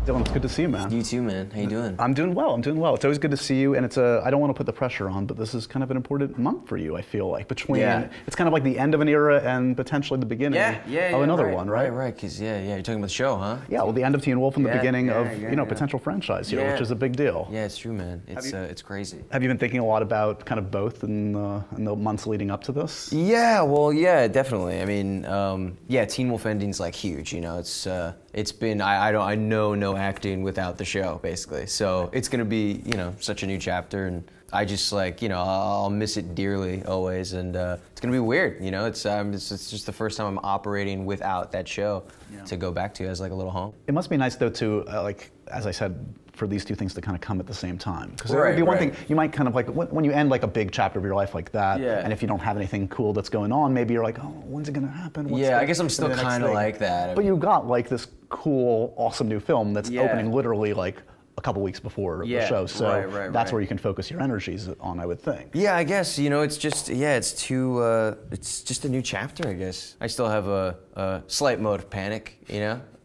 Dylan, it's good to see you, man. You too, man. How you doing? I'm doing well. I'm doing well. It's always good to see you, and I don't want to put the pressure on, but this is kind of an important month for you, I feel like. It's kind of like the end of an era and potentially the beginning of another one, right? Right, because, you're talking about the show, huh? Yeah, well, the end of Teen Wolf and the beginning of, potential franchise here, which is a big deal. Yeah, it's true, man. It's crazy. Have you been thinking a lot about kind of both in the months leading up to this? Yeah, well, yeah, definitely. I mean, Teen Wolf ending's like huge, you know, it's been, I know no acting without the show, basically. So it's gonna be, such a new chapter, and I just I'll miss it dearly always, and it's gonna be weird, it's just the first time I'm operating without that show to go back to as like a little home. It must be nice though to, as I said, for these two things to kind of come at the same time. Because it would be one thing, you might kind of when you end like a big chapter of your life like that, and if you don't have anything cool that's going on, maybe you're like, oh, when's it gonna happen? I guess I'm still kind of like that. But you got like this cool, awesome new film that's opening literally like a couple weeks before the show, so that's where you can focus your energies on, I would think. Yeah, I guess, it's just, it's just a new chapter, I guess. I still have a slight mode of panic,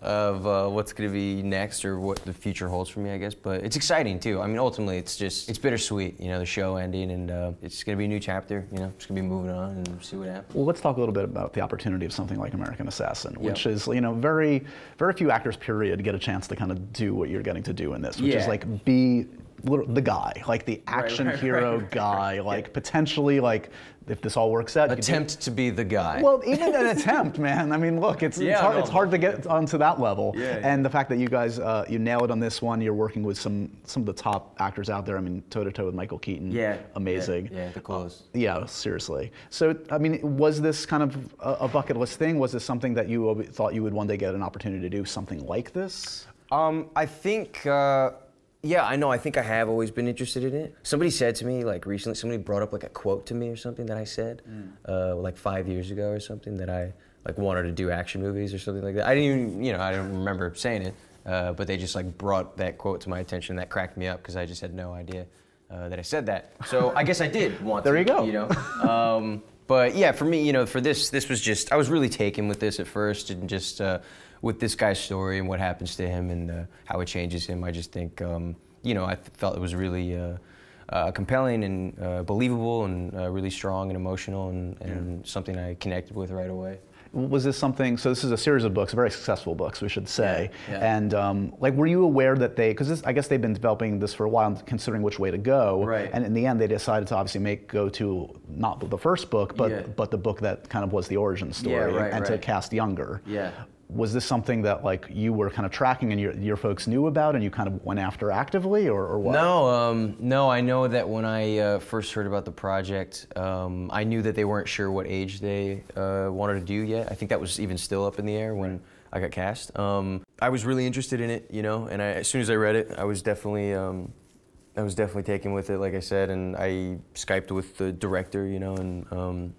of what's going to be next or what the future holds for me, I guess. But it's exciting too. I mean, ultimately, it's bittersweet, the show ending, and it's going to be a new chapter, just going to be moving on and see what happens. Well, let's talk a little bit about the opportunity of something like American Assassin, which is, very, very few actors, period, get a chance to kind of do what you're getting to do in this, which is like be the guy, like the action hero guy, like potentially like, if this all works out, attempt to be the guy. Well, even an attempt, man. I mean, look, it's hard to get onto that level. And the fact that you guys you nail it on this one, you're working with some of the top actors out there. I mean, toe to toe with Michael Keaton. Amazing. Yeah, the clothes. Yeah, seriously. So, I mean, was this kind of a bucket list thing? Was this something that you thought you would one day get an opportunity to do something like this? I think. Yeah, I know. I think I have always been interested in it. Somebody said to me, like recently, somebody brought up like a quote to me or something that I said, like 5 years ago or something, that I like wanted to do action movies or something like that. I didn't even, I don't remember saying it, but they just like brought that quote to my attention. That cracked me up because I just had no idea that I said that. So I guess I did want to. There you go. But yeah, for me, for this was just, I was really taken with this at first, and just with this guy's story and what happens to him and how it changes him. I just think, I felt it was really compelling and believable and really strong and emotional and something I connected with right away. Was this something, so this is a series of books, very successful books, we should say, and were you aware that because I guess they've been developing this for a while, considering which way to go, and in the end they decided to obviously go to not the first book, but the book that kind of was the origin story, and to cast younger. Was this something that like you were kind of tracking and your folks knew about and you kind of went after actively, or what? No, I know that when I first heard about the project, I knew that they weren't sure what age they wanted to do yet. I think that was even still up in the air when I got cast. I was really interested in it, and as soon as I read it, I was definitely taken with it, like I said, and I Skyped with the director, and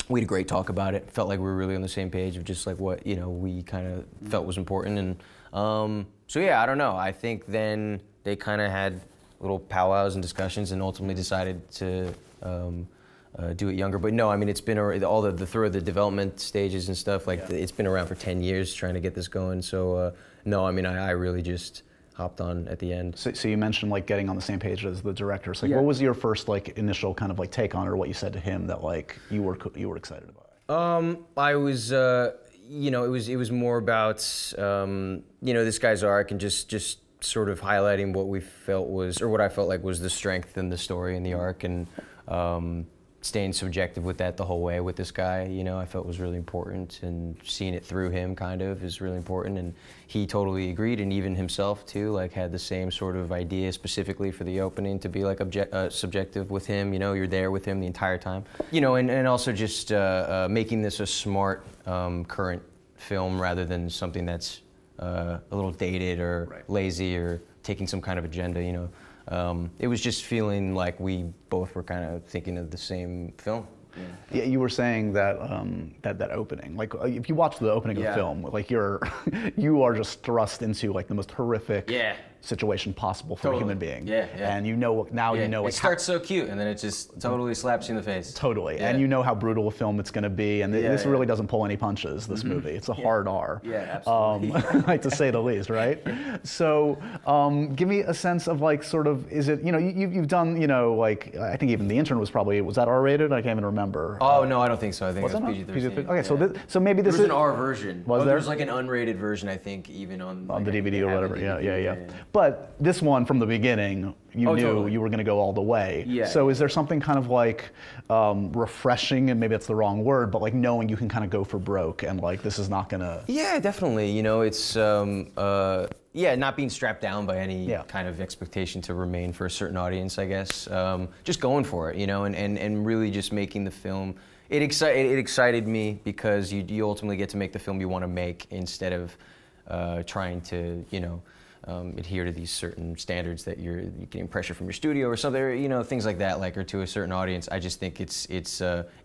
we had a great talk about it. Felt like we were really on the same page of just like what we kind of felt was important, and so yeah, I don't know. I think then they kind of had little powwows and discussions, and ultimately decided to do it younger. But no, I mean, it's been all through the development stages and stuff. Like it's been around for 10 years trying to get this going. So no, I mean, I really just hopped on at the end. So you mentioned like getting on the same page as the director. So what was your first like initial kind of like take on, or what you said to him that like you were excited about? I was, it was more about this guy's arc and just sort of highlighting what we felt was, or what I felt like was the strength in the story and the arc, and staying subjective with that the whole way with this guy, I felt was really important, and seeing it through him kind of is really important, and he totally agreed, and even himself too, like had the same sort of idea specifically for the opening to be like subjective with him, you're there with him the entire time, and also just making this a smart current film rather than something that's a little dated or lazy or taking some kind of agenda, it was just feeling like we both were kind of thinking of the same film. Yeah, you were saying that that opening, like if you watch the opening of the film, like you are just thrust into like the most horrific situation possible for a human being. Yeah. And you know now you know it starts so cute and then it just totally slaps you in the face. Totally. And you know how brutal a film it's going to be, and this really doesn't pull any punches, this movie. It's a hard R. Yeah, absolutely. Like, to say the least, right? So give me a sense of, like, sort of, is it, you've done, like, I think even The Intern was that R-rated? I can't even remember. Oh, no, I don't think so. I think it was PG-13. Okay, so maybe this is... There was an R version. Was there? There's like an unrated version, I think, even on the DVD or whatever. Yeah. But this one, from the beginning, you knew you were going to go all the way. Yeah. So is there something kind of like refreshing, and maybe that's the wrong word, but like knowing you can kind of go for broke and like this is not going to... Yeah, definitely. It's not being strapped down by any kind of expectation to remain for a certain audience, I guess. Just going for it, and really just making the film. It excited me because you ultimately get to make the film you want to make instead of trying to, adhere to these certain standards that you're getting pressure from your studio or something, things like that, or to a certain audience. I just think it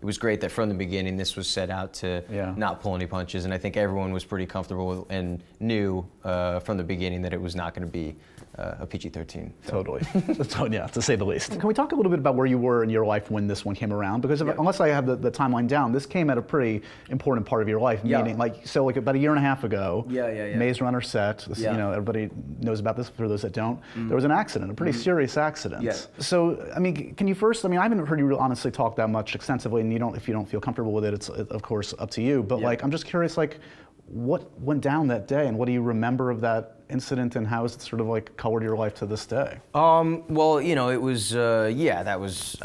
was great that from the beginning this was set out to not pull any punches, and I think everyone was pretty comfortable and knew from the beginning that it was not going to be a PG-13. Totally. To say the least. Can we talk a little bit about where you were in your life when this one came around? Because unless I have the timeline down, this came at a pretty important part of your life, meaning like about a year and a half ago, Maze Runner set, this, everybody knows about this for those that don't. There was an accident, a pretty serious accident. Yes. So, I mean, can you first, I haven't heard you honestly talk that much extensively, and if you don't feel comfortable with it, it's of course up to you, but like, I'm just curious, like, what went down that day, and what do you remember of that incident, and how has it sort of like colored your life to this day? Well, it was, that was,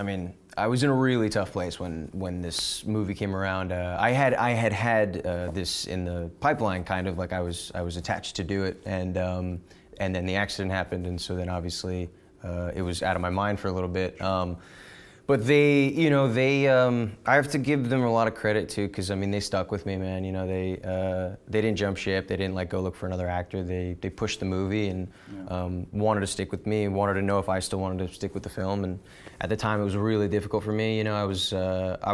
I was in a really tough place when this movie came around. I had this in the pipeline, kind of, like I was attached to do it, and then the accident happened, and so then obviously it was out of my mind for a little bit. But they, I have to give them a lot of credit too, because they stuck with me, man. They didn't jump ship. They didn't go look for another actor. They pushed the movie and wanted to stick with me, and wanted to know if I still wanted to stick with the film. And at the time, it was really difficult for me. I was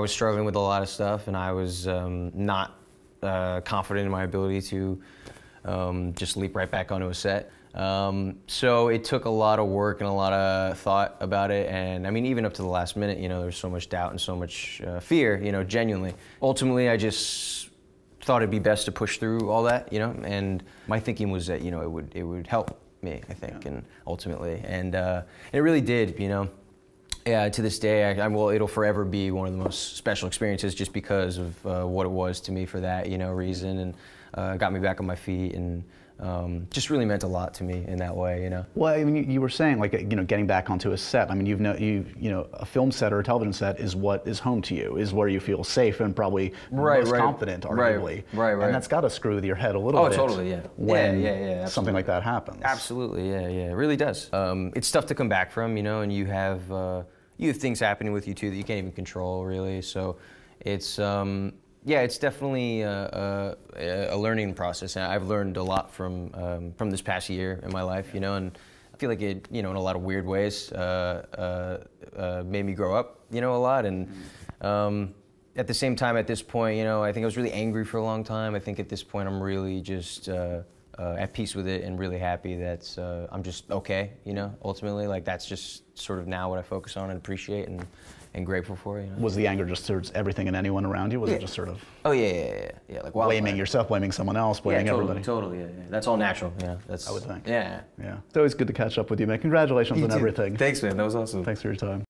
struggling with a lot of stuff, and I was not confident in my ability to just leap right back onto a set. So it took a lot of work and a lot of thought about it, and even up to the last minute, there was so much doubt and so much fear, genuinely. Ultimately, I just thought it'd be best to push through all that, and my thinking was that, it would help me, I think, and ultimately, and it really did, Yeah, to this day, it'll forever be one of the most special experiences just because of what it was to me for that, reason, and got me back on my feet, and just really meant a lot to me in that way, Well, you were saying, like, getting back onto a set. A film set or a television set is what is home to you, is where you feel safe and probably most confident, arguably. Right. And that's got to screw with your head a little bit. Oh, totally, yeah. When something like that happens. Absolutely, yeah, it really does. It's tough to come back from, and you have things happening with you too that you can't even control, really. So it's it's definitely a learning process, and I've learned a lot from this past year in my life, and I feel like it, in a lot of weird ways, made me grow up, a lot, and at the same time, at this point, I think I was really angry for a long time. I think at this point, I'm really just at peace with it and really happy that I'm just okay, ultimately, like that's just sort of now what I focus on and appreciate and grateful for. Was the anger just towards everything and anyone around you? Was it just sort of? Oh yeah, like blaming yourself, blaming someone else, blaming everybody. Totally, yeah. That's all natural. That's. I would think. Yeah. It's always good to catch up with you, man. Congratulations on everything. Thanks, man. That was awesome. Thanks for your time.